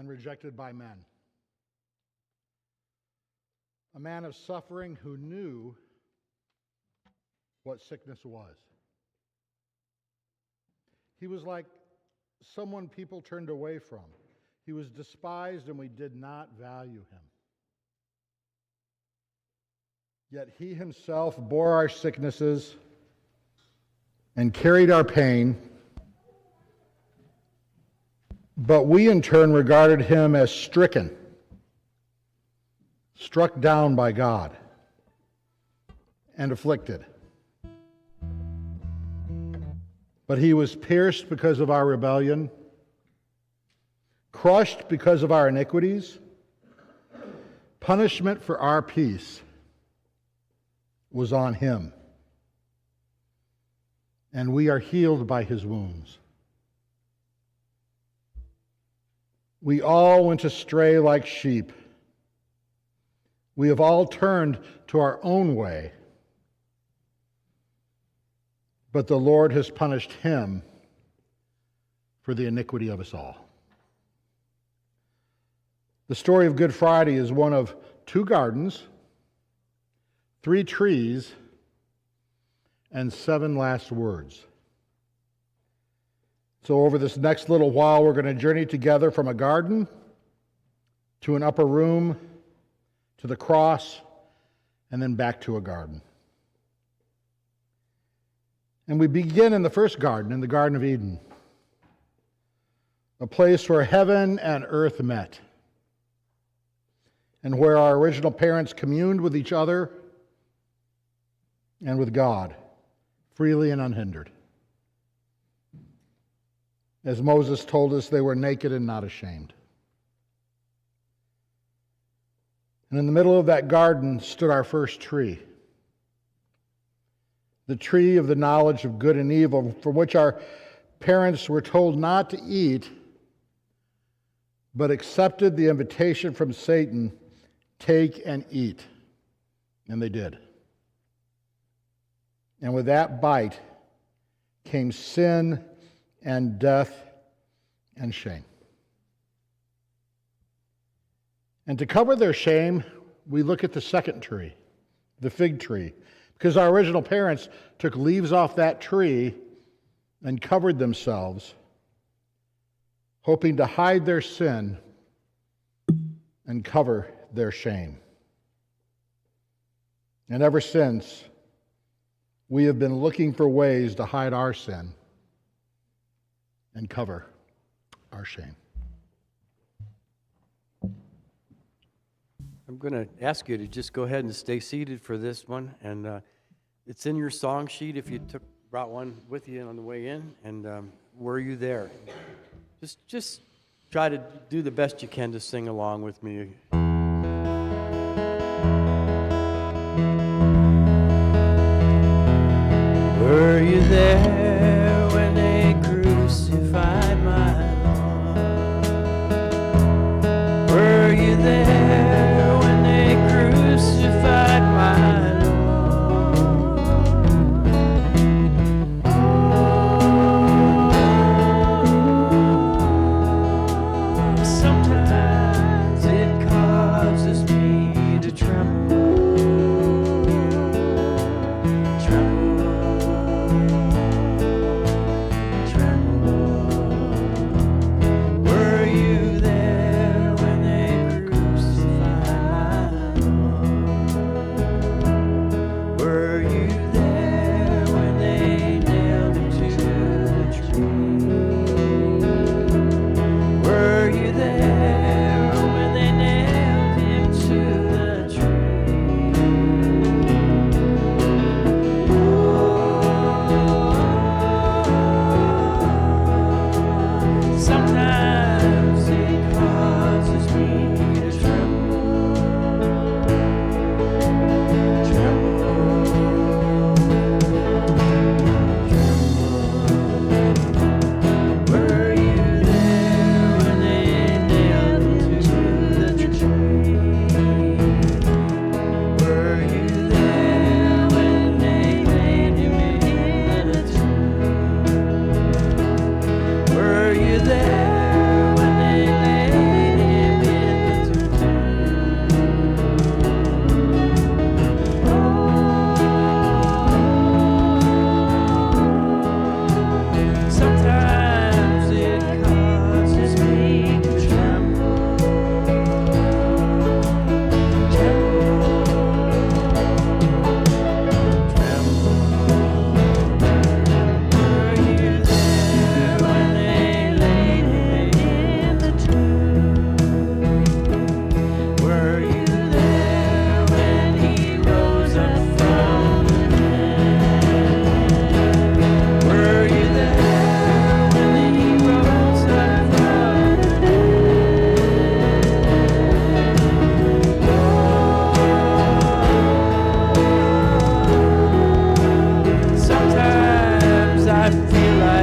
and rejected by men. A man of suffering who knew what sickness was. He was like someone people turned away from. He was despised and we did not value him. Yet he himself bore our sicknesses and carried our pain, but we in turn regarded him as stricken, struck down by God, and afflicted. But he was pierced because of our rebellion, crushed because of our iniquities. Punishment for our peace was on him, and we are healed by his wounds. We all went astray like sheep. We have all turned to our own way, but the Lord has punished him for the iniquity of us all. The story of Good Friday is one of 2 gardens, 3 trees, and 7 last words. So over this next little while, we're going to journey together from a garden to an upper room to the cross and then back to a garden. And we begin in the first garden, in the Garden of Eden, a place where heaven and earth met, and where our original parents communed with each other and with God, freely and unhindered. As Moses told us, they were naked and not ashamed. And in the middle of that garden stood our first tree, the tree of the knowledge of good and evil, from which our parents were told not to eat, but accepted the invitation from Satan, take and eat. And they did. And with that bite came sin and death and shame. And to cover their shame, we look at the second tree, the fig tree, because our original parents took leaves off that tree and covered themselves, hoping to hide their sin and cover their shame. And ever since, we have been looking for ways to hide our sin and cover our shame. I'm going to ask you to just go ahead and stay seated for this one, and it's in your song sheet if you brought one with you on the way in, and were you there? Just try to do the best you can to sing along with me. Were you there when they crucified my Lord? Were you there when they crucified my Lord? Sometimes it causes me to tremble.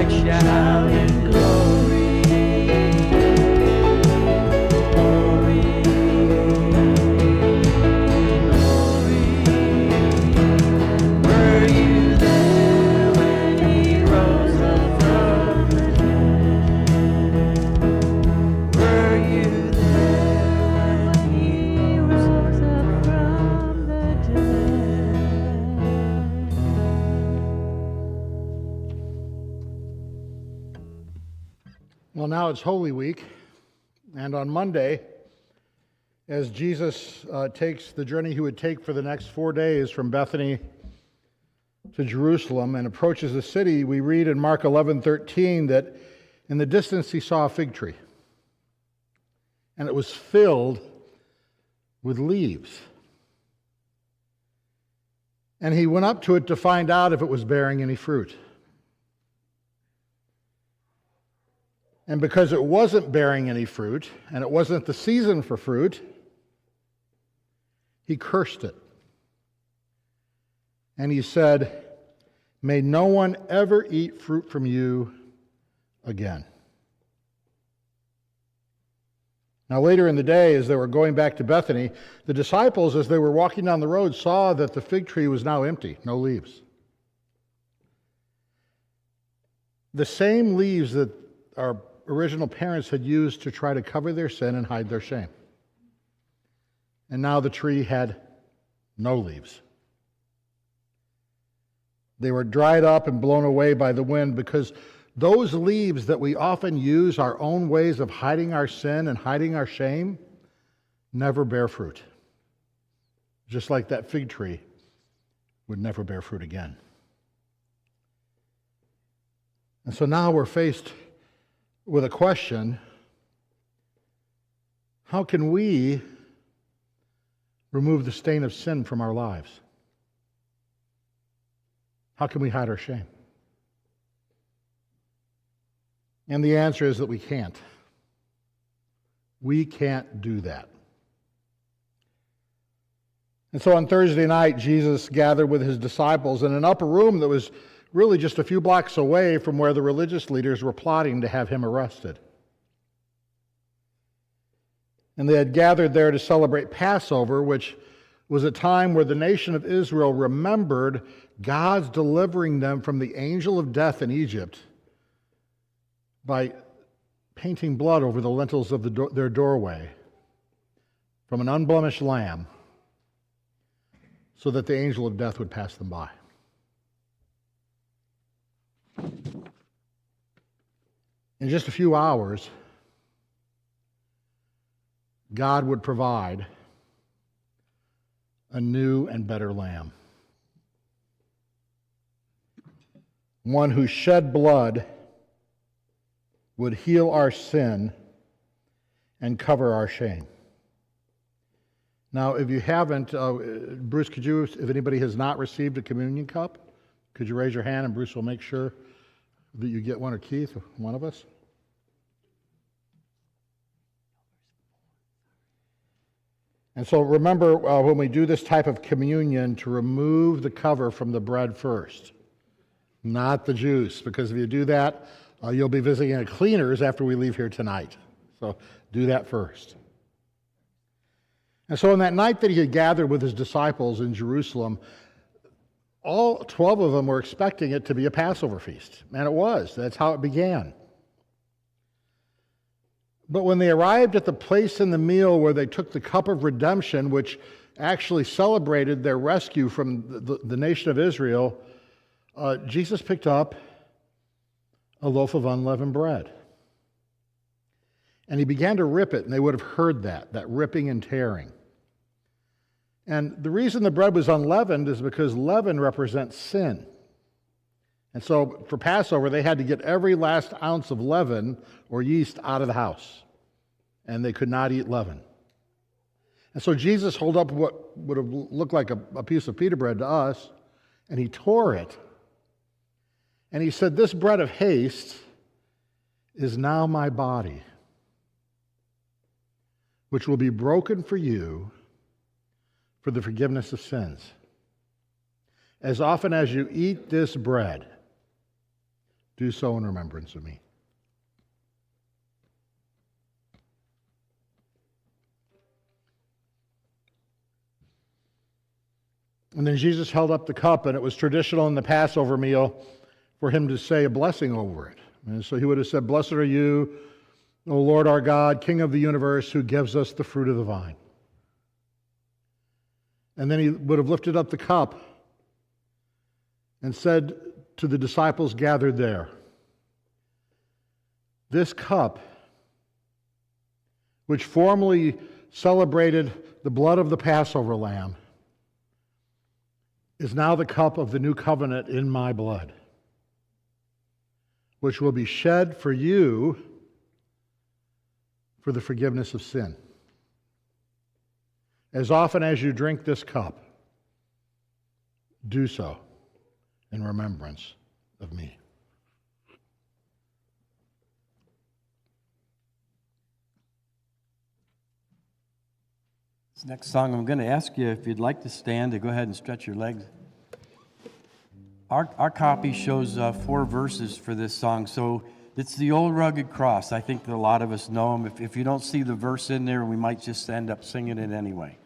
like shouting glory, glory, glory. Were you there when he rose up from the dead? Were you there when he rose up from the dead? Well, now it's Holy Week, and on Monday, as Jesus takes the journey he would take for the next 4 days from Bethany to Jerusalem and approaches the city, we read in Mark 11:13 that in the distance he saw a fig tree, and it was filled with leaves. And he went up to it to find out if it was bearing any fruit. And because it wasn't bearing any fruit, and it wasn't the season for fruit, he cursed it. And he said, "May no one ever eat fruit from you again." Now later in the day, as they were going back to Bethany, the disciples, as they were walking down the road, saw that the fig tree was now empty, no leaves. The same leaves that our original parents had used to try to cover their sin and hide their shame. And now the tree had no leaves. They were dried up and blown away by the wind, because those leaves that we often use, our own ways of hiding our sin and hiding our shame, never bear fruit. Just like that fig tree would never bear fruit again. And so now we're faced with a question: how can we remove the stain of sin from our lives? How can we hide our shame? And the answer is that we can't. We can't do that. And so on Thursday night, Jesus gathered with his disciples in an upper room that was really just a few blocks away from where the religious leaders were plotting to have him arrested. And they had gathered there to celebrate Passover, which was a time where the nation of Israel remembered God's delivering them from the angel of death in Egypt by painting blood over the lintels of their doorway from an unblemished lamb, so that the angel of death would pass them by. In just a few hours, God would provide a new and better lamb. One who shed blood would heal our sin and cover our shame. Now, if you haven't, Bruce, could you, if anybody has not received a communion cup, could you raise your hand and Bruce will make sure that you get one, or Keith, one of us? And so remember, when we do this type of communion, to remove the cover from the bread first, not the juice, because if you do that, you'll be visiting a cleaners after we leave here tonight. So do that first. And so on that night that he had gathered with his disciples in Jerusalem, all 12 of them were expecting it to be a Passover feast. And it was. That's how it began. But when they arrived at the place in the meal where they took the cup of redemption, which actually celebrated their rescue from the nation of Israel, Jesus picked up a loaf of unleavened bread. And he began to rip it, and they would have heard that ripping and tearing. And the reason the bread was unleavened is because leaven represents sin. And so for Passover, they had to get every last ounce of leaven or yeast out of the house. And they could not eat leaven. And so Jesus held up what would have looked like a piece of pita bread to us, and he tore it. And he said, "This bread of haste is now my body, which will be broken for you for the forgiveness of sins. As often as you eat this bread, Do so in remembrance of me. And then Jesus held up the cup, and it was traditional in the Passover meal for him to say a blessing over it. And so he would have said, "Blessed are you, O Lord our God, King of the universe, who gives us the fruit of the vine." And then he would have lifted up the cup and said to the disciples gathered there, "This cup, which formerly celebrated the blood of the Passover lamb, is now the cup of the new covenant in my blood, which will be shed for you for the forgiveness of sin. As often as you drink this cup, do so in remembrance of me." This next song, I'm going to ask you if you'd like to stand to go ahead and stretch your legs. Our copy shows 4 verses for this song, so it's the old rugged cross. I think that a lot of us know them. If you don't see the verse in there, we might just end up singing it anyway.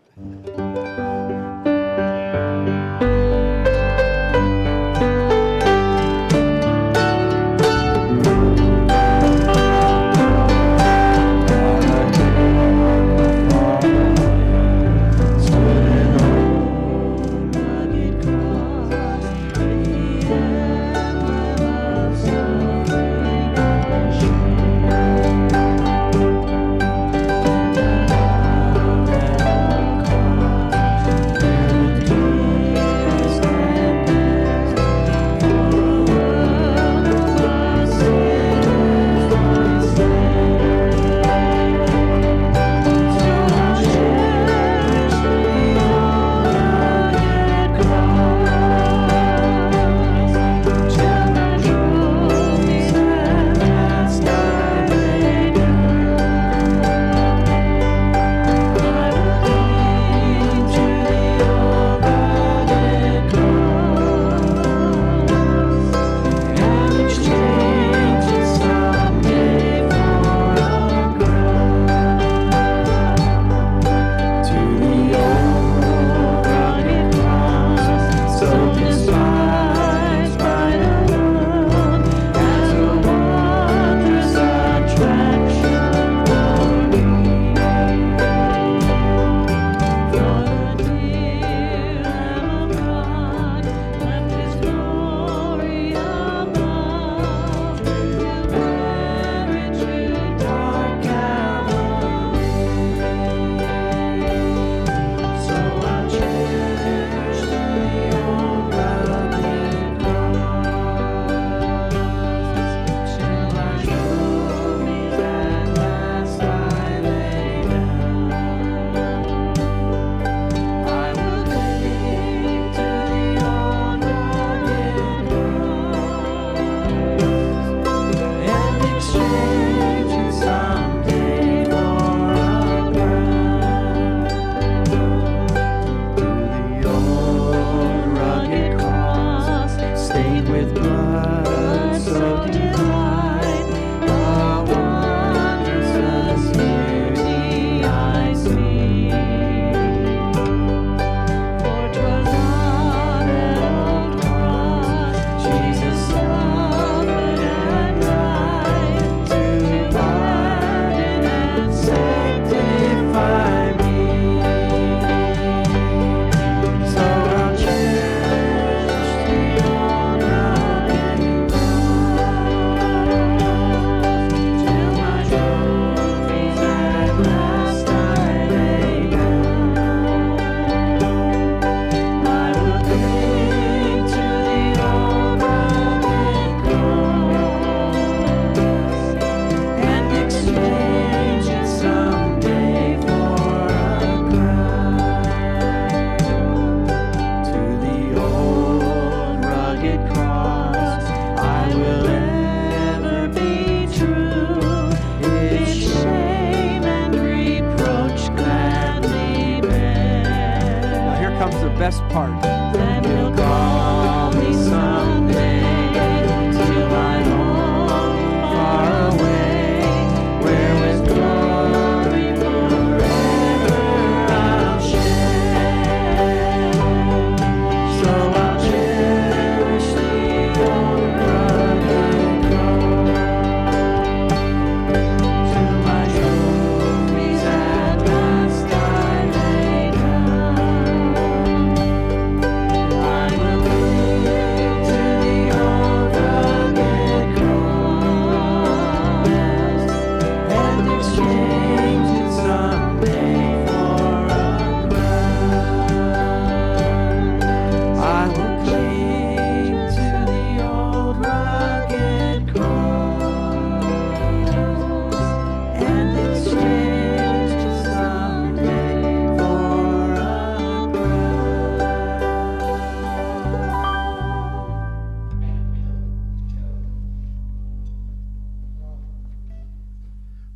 best part. And you'll call me someday till I'm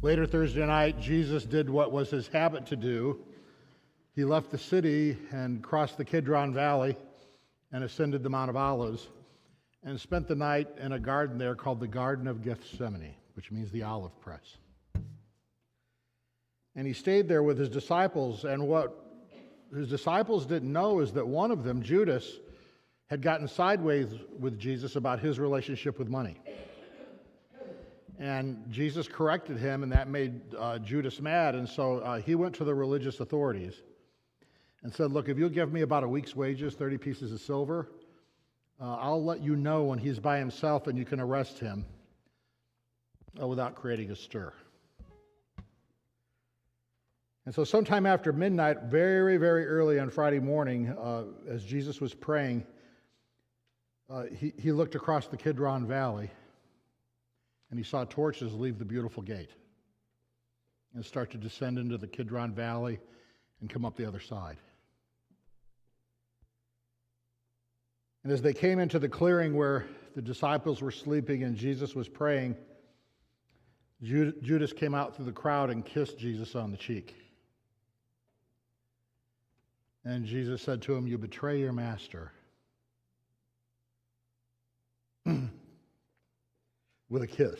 Later Thursday night, Jesus did what was his habit to do. He left the city and crossed the Kidron Valley and ascended the Mount of Olives and spent the night in a garden there called the Garden of Gethsemane, which means the olive press. And he stayed there with his disciples, and what his disciples didn't know is that one of them, Judas, had gotten sideways with Jesus about his relationship with money. And Jesus corrected him, and that made Judas mad, and so he went to the religious authorities and said, look, if you'll give me about a week's wages, 30 pieces of silver, I'll let you know when he's by himself and you can arrest him without creating a stir. And so sometime after midnight, very, very early on Friday morning, as Jesus was praying, he looked across the Kidron Valley and he saw torches leave the beautiful gate and start to descend into the Kidron Valley and come up the other side. And as they came into the clearing where the disciples were sleeping and Jesus was praying, Judas came out through the crowd and kissed Jesus on the cheek. And Jesus said to him, you betray your master with a kiss.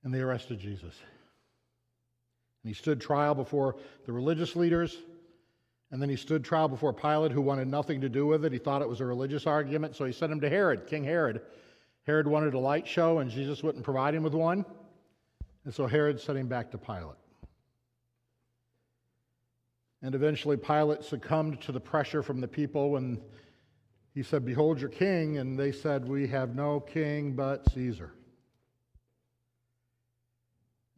And they arrested Jesus. And he stood trial before the religious leaders, and then he stood trial before Pilate, who wanted nothing to do with it. He thought it was a religious argument, so he sent him to Herod, King Herod. Herod wanted a light show, and Jesus wouldn't provide him with one, and so Herod sent him back to Pilate. And eventually Pilate succumbed to the pressure from the people when he said, behold your king, and they said, we have no king but Caesar.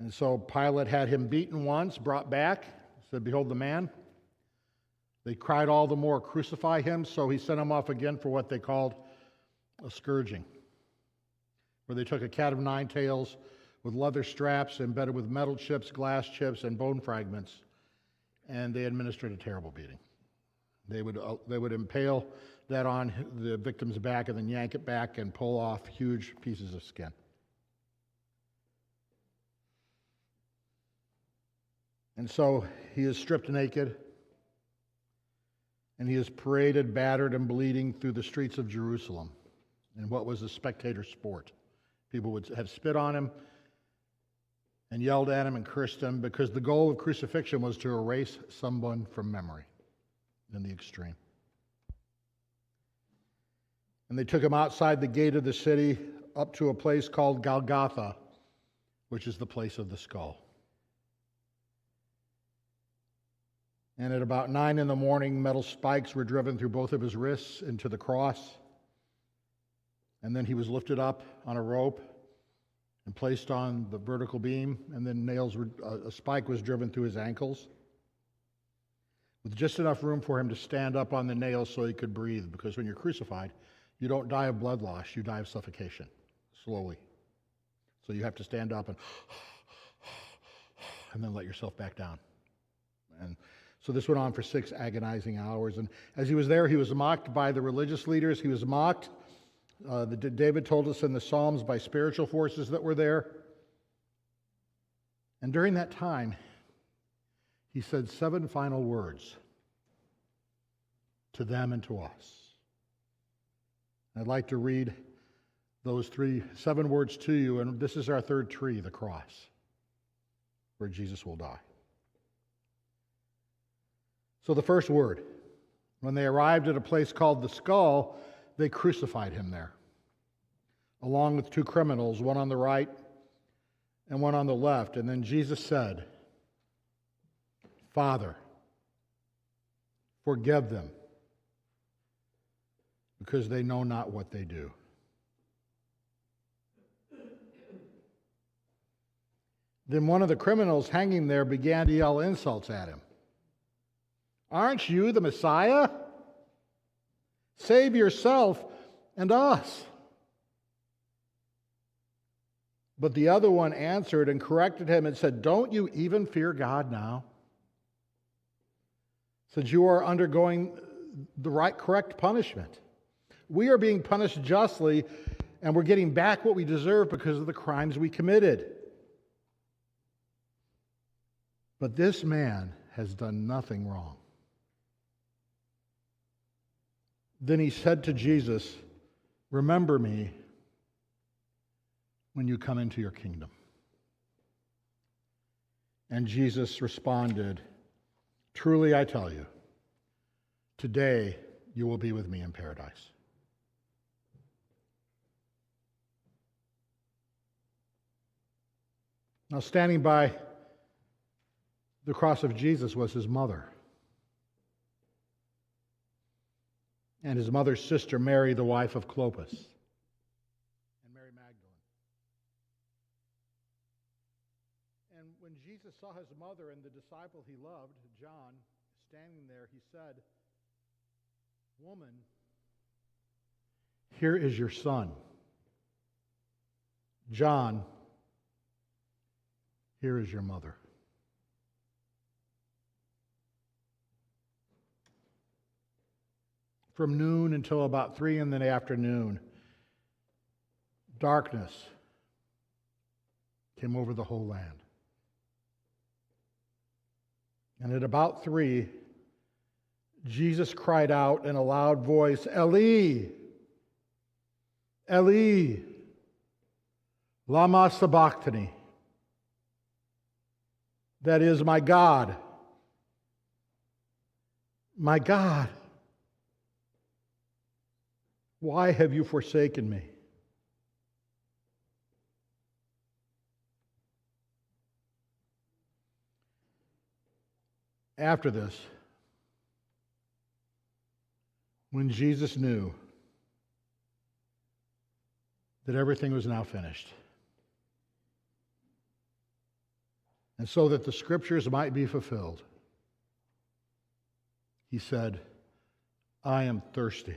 And so Pilate had him beaten once, brought back, said, behold the man. They cried all the more, crucify him, so he sent him off again for what they called a scourging, where they took a cat of nine tails with leather straps embedded with metal chips, glass chips, and bone fragments, and they administered a terrible beating. They would impale that on the victim's back and then yank it back and pull off huge pieces of skin. And so he is stripped naked, and he is paraded, battered, and bleeding through the streets of Jerusalem in what was a spectator sport. People would have spit on him and yelled at him and cursed him because the goal of crucifixion was to erase someone from memory in the extreme. And they took him outside the gate of the city up to a place called Golgotha, which is the place of the skull. And at about 9 a.m, metal spikes were driven through both of his wrists into the cross. And then he was lifted up on a rope and placed on the vertical beam, and then a spike was driven through his ankles with just enough room for him to stand up on the nails so he could breathe, because when you're crucified, you don't die of blood loss, you die of suffocation, slowly. So you have to stand up and then let yourself back down. And so this went on for 6 agonizing hours. And as he was there, he was mocked by the religious leaders. He was mocked, David told us in the Psalms, by spiritual forces that were there. And during that time, he said 7 final words to them and to us. I'd like to read those 7 words to you, and this is our third tree, the cross, where Jesus will die. So the first word, when they arrived at a place called the Skull, they crucified him there, along with 2 criminals, one on the right and one on the left. And then Jesus said, Father, forgive them, because they know not what they do. Then one of the criminals hanging there began to yell insults at him. Aren't you the Messiah? Save yourself and us. But the other one answered and corrected him and said, don't you even fear God now, since you are undergoing the correct punishment? We are being punished justly, and we're getting back what we deserve because of the crimes we committed. But this man has done nothing wrong. Then he said to Jesus, remember me when you come into your kingdom. And Jesus responded, truly I tell you, today you will be with me in paradise. Now, standing by the cross of Jesus was his mother and his mother's sister, Mary, the wife of Clopas, and Mary Magdalene. And when Jesus saw his mother and the disciple he loved, John, standing there, he said, woman, here is your son. John, here is your mother. From noon until about 3 in the afternoon, darkness came over the whole land. And at about 3, Jesus cried out in a loud voice, Eli, Eli, lama sabachthani. That is, my God, why have you forsaken me? After this, when Jesus knew that everything was now finished, and so that the scriptures might be fulfilled, he said, I am thirsty.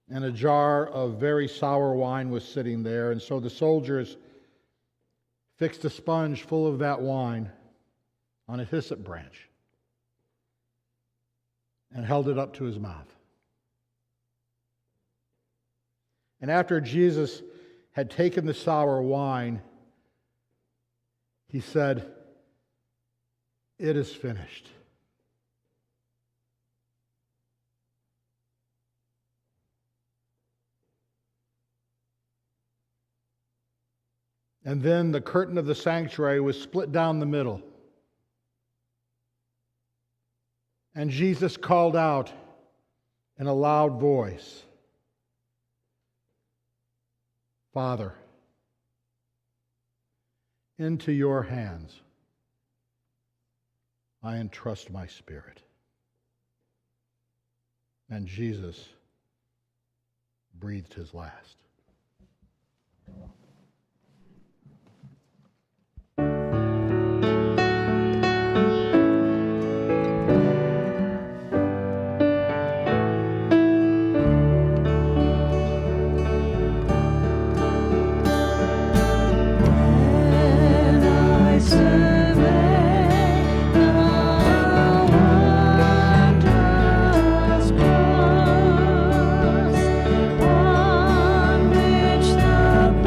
And a jar of very sour wine was sitting there, and so the soldiers fixed a sponge full of that wine on a hyssop branch and held it up to his mouth. And after Jesus had taken the sour wine, he said, it is finished. And then the curtain of the sanctuary was split down the middle. And Jesus called out in a loud voice, Father, into your hands I entrust my spirit. And Jesus breathed his last. On which the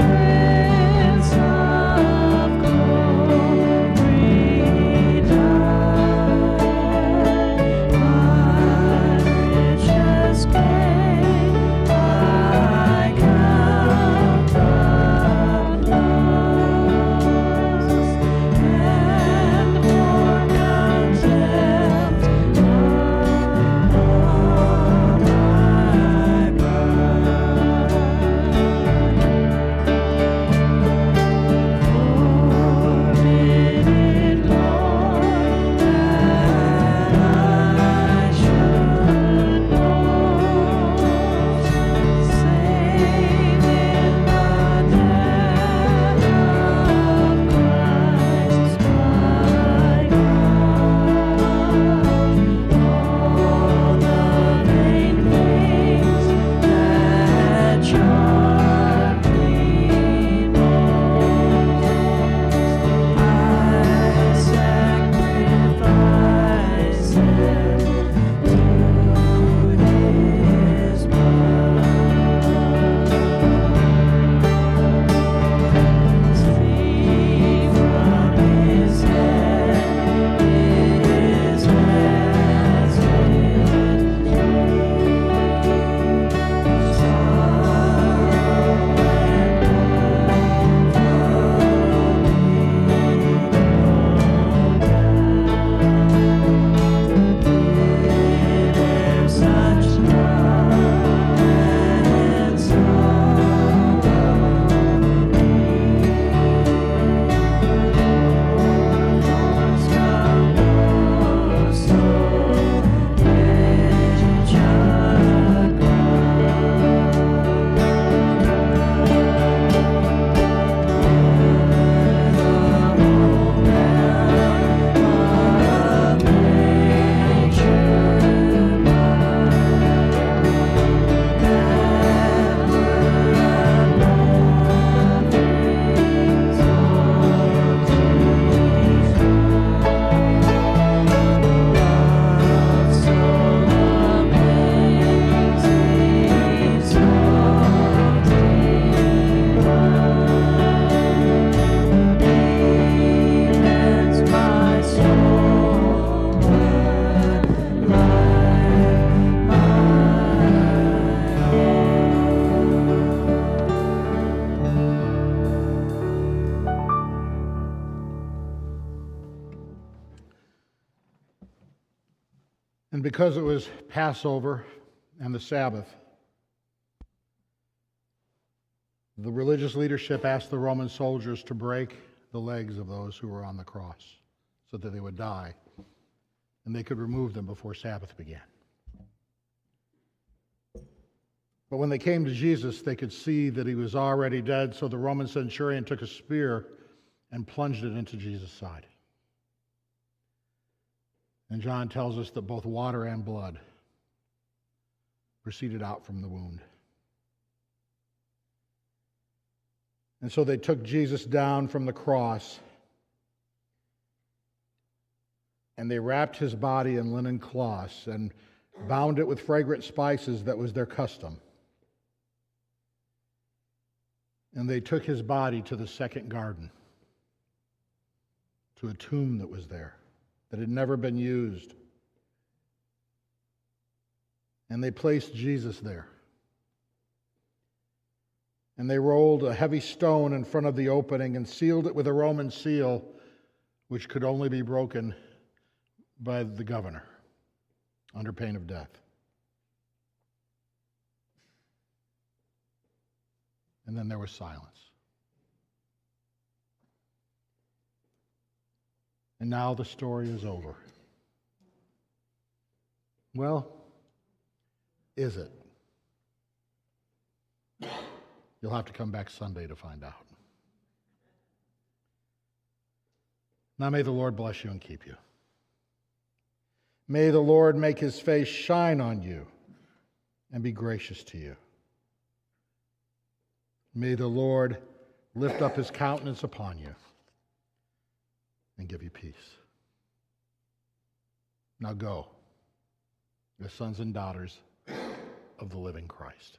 And because it was Passover and the Sabbath, the religious leadership asked the Roman soldiers to break the legs of those who were on the cross so that they would die, and they could remove them before Sabbath began. But when they came to Jesus, they could see that he was already dead, so the Roman centurion took a spear and plunged it into Jesus' side. And John tells us that both water and blood proceeded out from the wound. And so they took Jesus down from the cross, and they wrapped his body in linen cloths and bound it with fragrant spices that was their custom. And they took his body to the second garden, to a tomb that was there, that had never been used. And they placed Jesus there. And they rolled a heavy stone in front of the opening and sealed it with a Roman seal, which could only be broken by the governor under pain of death. And then there was silence. And now the story is over. Well, is it? You'll have to come back Sunday to find out. Now may the Lord bless you and keep you. May the Lord make his face shine on you and be gracious to you. May the Lord lift up his countenance upon you and give you peace. Now go, the sons and daughters of the living Christ.